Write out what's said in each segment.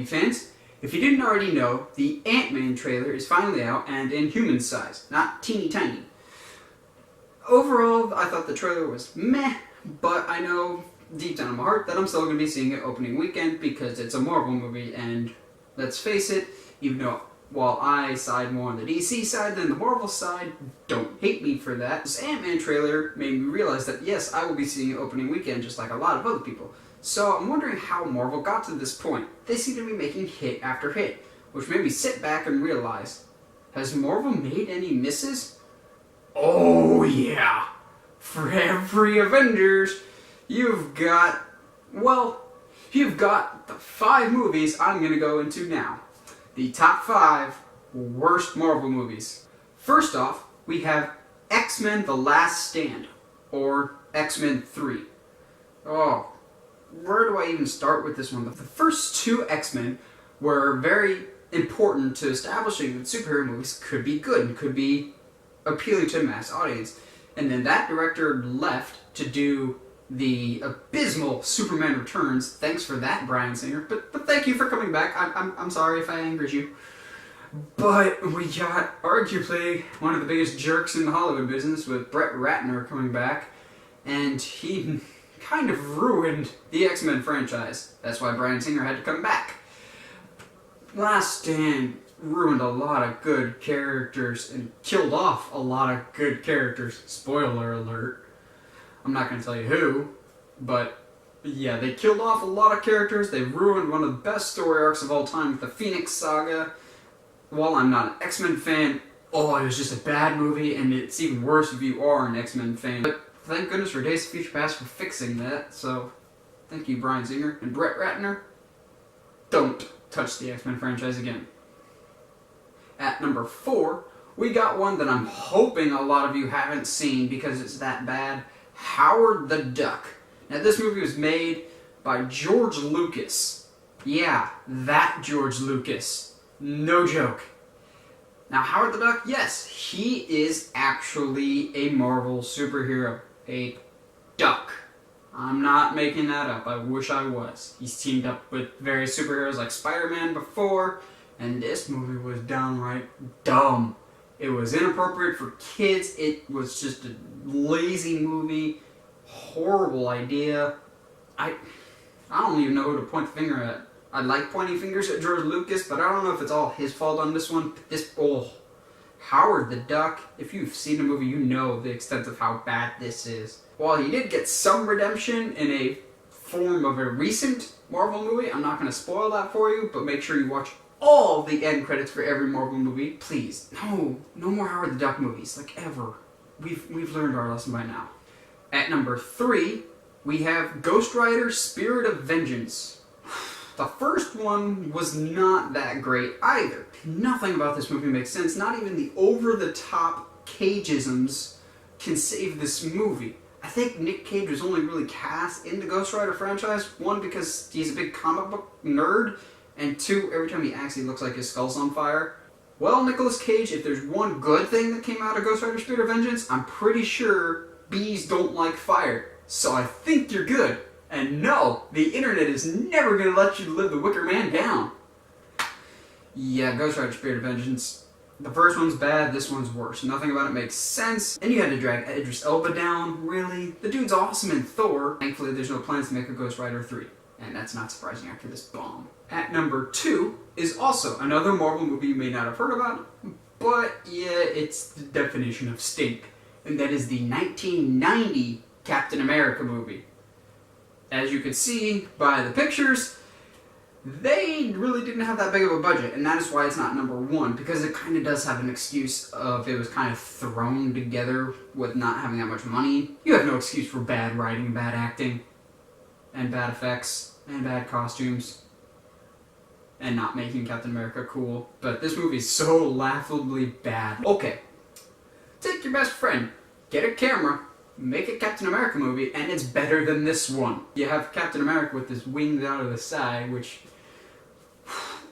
movie fans. If you didn't already know, the Ant-Man trailer is finally out and in human size, not teeny tiny. Overall, I thought the trailer was meh, but I know deep down in my heart that I'm still going to be seeing it opening weekend because it's a Marvel movie, and let's face it, even though while I side more on the DC side than the Marvel side, don't hate me for that, this Ant-Man trailer made me realize that yes, I will be seeing it opening weekend just like a lot of other people. So I'm wondering how Marvel got to this point. They seem to be making hit after hit, which made me sit back and realize, has Marvel made any misses? Oh yeah! For every Avengers, you've got the 5 movies I'm going to go into now. The top 5 worst Marvel movies. First off, we have X-Men The Last Stand, or X-Men 3. Oh, where do I even start with this one? The first 2 X-Men were very important to establishing that superhero movies could be good and could be appealing to a mass audience. And then that director left to do the abysmal Superman Returns. Thanks for that, Bryan Singer. But thank you for coming back. I'm sorry if I angered you. But we got arguably one of the biggest jerks in the Hollywood business with Brett Ratner coming back, and he kind of ruined the X-Men franchise. That's why Bryan Singer had to come back. Last Stand ruined a lot of good characters and killed off a lot of good characters. Spoiler alert. I'm not going to tell you who, but yeah, they killed off a lot of characters. They ruined one of the best story arcs of all time with the Phoenix Saga. While I'm not an X-Men fan, it was just a bad movie, and it's even worse if you are an X-Men fan. But thank goodness for Days of Future Past for fixing that, so thank you, Bryan Singer. And Brett Ratner, don't touch the X-Men franchise again. At number 4, we got one that I'm hoping a lot of you haven't seen because it's that bad. Howard the Duck. Now this movie was made by George Lucas. Yeah, that George Lucas. No joke. Now Howard the Duck, yes, he is actually a Marvel superhero. A duck. I'm not making that up. I wish I was. He's teamed up with various superheroes like Spider-Man before, and this movie was downright dumb. It was inappropriate for kids. It was just a lazy movie. Horrible idea. I don't even know who to point the finger at. I like pointing fingers at George Lucas, but I don't know if it's all his fault on this one. Howard the Duck. If you've seen the movie, you know the extent of how bad this is. While he did get some redemption in a form of a recent Marvel movie, I'm not going to spoil that for you, but make sure you watch all the end credits for every Marvel movie. Please, no more Howard the Duck movies, like ever. We've learned our lesson by now. At number 3, we have Ghost Rider Spirit of Vengeance. The first one was not that great either. Nothing about this movie makes sense. Not even the over-the-top Cageisms can save this movie. I think Nick Cage was only really cast in the Ghost Rider franchise. 1, because he's a big comic book nerd, and 2, every time he acts, he looks like his skull's on fire. Well, Nicolas Cage, if there's one good thing that came out of Ghost Rider Spirit of Vengeance, I'm pretty sure bees don't like fire. So I think you're good. And no, the internet is never going to let you live the Wicker Man down. Yeah, Ghost Rider Spirit of Vengeance. The first one's bad, this one's worse. Nothing about it makes sense. And you had to drag Idris Elba down, really? The dude's awesome in Thor. Thankfully, there's no plans to make a Ghost Rider 3. And that's not surprising after this bomb. At number 2 is also another Marvel movie you may not have heard about, but yeah, it's the definition of stink. And that is the 1990 Captain America movie. As you can see by the pictures, they really didn't have that big of a budget, and that is why it's not number 1, because it kind of does have an excuse of it was kind of thrown together with not having that much money. You have no excuse for bad writing, bad acting, and bad effects, and bad costumes, and not making Captain America cool. But this movie is so laughably bad. Okay, take your best friend, get a camera, make a Captain America movie, and it's better than this one. You have Captain America with his wings out of the side, which,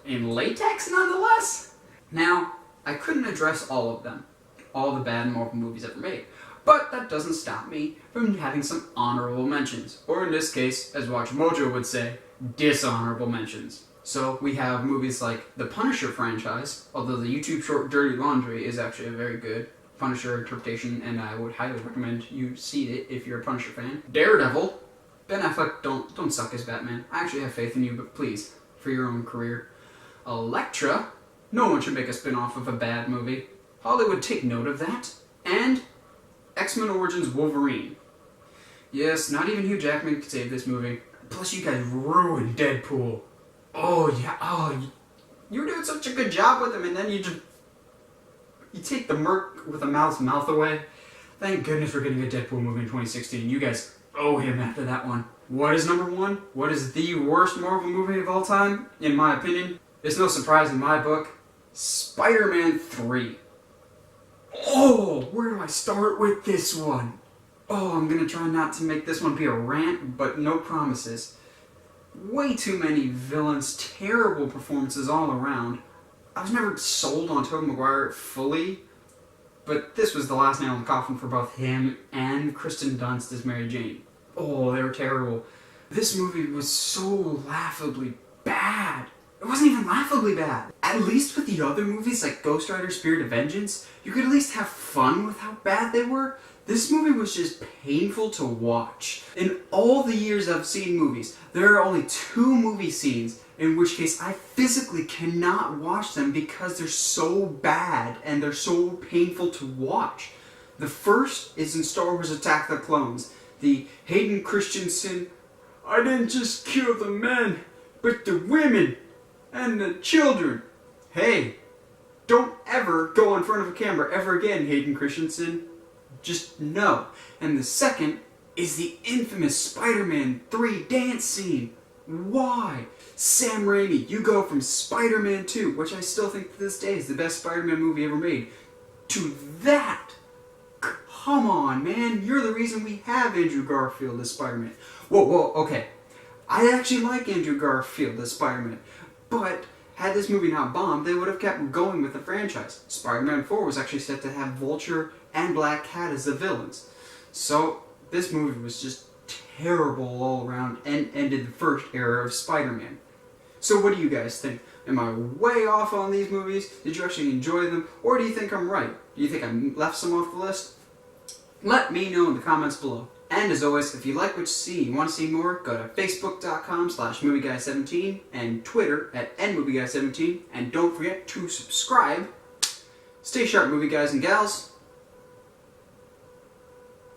in latex nonetheless? Now, I couldn't address all of them, all the bad Marvel movies ever made, but that doesn't stop me from having some honorable mentions, or in this case, as Watch Mojo would say, dishonorable mentions. So we have movies like the Punisher franchise, although the YouTube short Dirty Laundry is actually a very good Punisher interpretation, and I would highly recommend you see it if you're a Punisher fan. Daredevil. Ben Affleck, don't suck as Batman. I actually have faith in you, but please, for your own career. Elektra. No one should make a spin-off of a bad movie. Hollywood, take note of that. And X-Men Origins Wolverine. Yes, not even Hugh Jackman could save this movie. Plus, you guys ruined Deadpool. Oh, yeah. You were doing such a good job with him, and then you take the Merc with a mouth away. Thank goodness we're getting a Deadpool movie in 2016. You guys owe him after that one. What is number one? What is the worst Marvel movie of all time, in my opinion? It's no surprise in my book. Spider-Man 3. Oh, where do I start with this one? Oh, I'm gonna try not to make this one be a rant, but no promises. Way too many villains, terrible performances all around. I was never sold on Tobey Maguire fully, but this was the last nail in the coffin for both him and Kristen Dunst as Mary Jane. Oh, they were terrible. This movie was so laughably bad. It wasn't even laughably bad. At least with the other movies like Ghost Rider Spirit of Vengeance, you could at least have fun with how bad they were. This movie was just painful to watch. In all the years I've seen movies, there are only 2 movie scenes in which case I physically cannot watch them because they're so bad and they're so painful to watch. The first is in Star Wars Attack the Clones. The Hayden Christensen, I didn't just kill the men, but the women and the children. Hey, don't ever go in front of a camera ever again, Hayden Christensen. Just no. And the second is the infamous Spider-Man 3 dance scene. Why? Sam Raimi, you go from Spider-Man 2, which I still think to this day is the best Spider-Man movie ever made, to that. Come on, man. You're the reason we have Andrew Garfield as Spider-Man. Whoa, okay. I actually like Andrew Garfield as Spider-Man, but had this movie not bombed, they would have kept going with the franchise. Spider-Man 4 was actually set to have Vulture and Black Cat as the villains. So, this movie was just terrible all around and ended the first era of Spider-Man. So what do you guys think? Am I way off on these movies? Did you actually enjoy them? Or do you think I'm right? Do you think I left some off the list? Let me know in the comments below. And as always, if you like what you see and you want to see more, go to facebook.com/movieguy17 and Twitter at nmovieguy17. And don't forget to subscribe. Stay sharp, movie guys and gals.